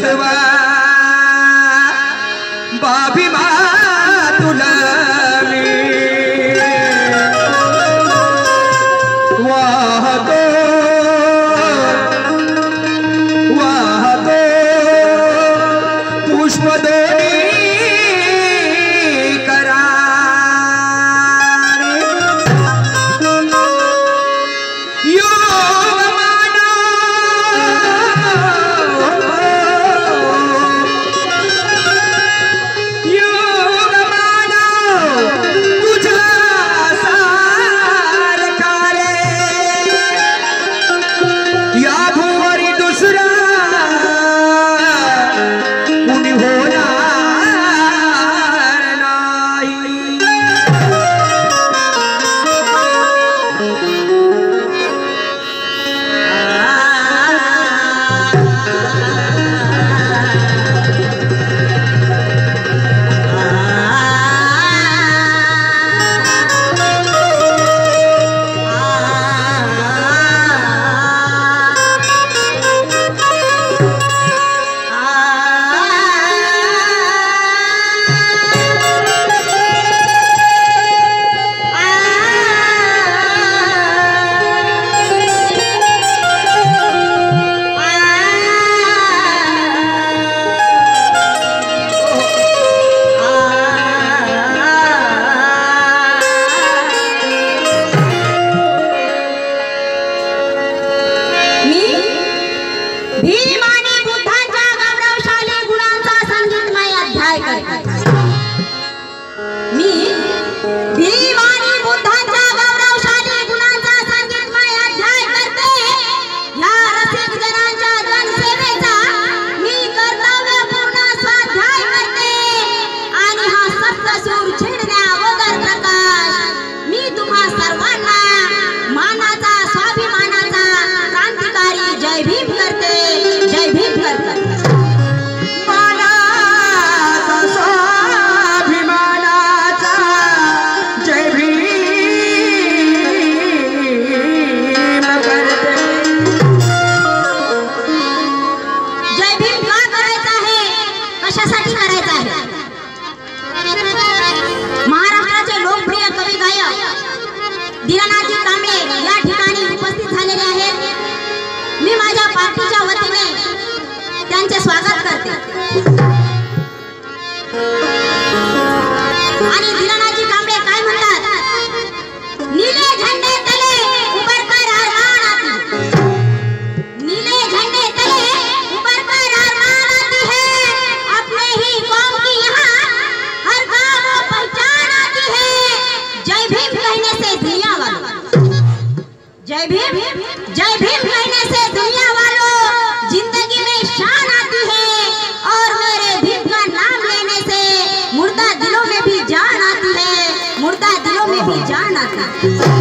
सत्वा बाभिमा तुला वाहतो वाहतो पुष्प दीनानाथजी कांबळे या ठिकाणी उपस्थित झालेले आहेत। मी माझ्या पार्टीच्या वतीने त्यांचे स्वागत करते आणि दीनानाथजी कांबळे काय म्हणतात, नीले झंडे तले उबर कर अरमान आती, नीले झंडे तले उबर कर अरमान आती है, अपने ही कौम की यहाँ हर गाँव में पहचान आती है। जय भीम कहने से दुनिया वालों, जय भीम कहने से दुनिया वालों जिंदगी में शान आती है, और मेरे भीम का नाम लेने से मुर्दा दिलों में भी जान आती है, मुर्दा दिलों में भी जान आती है।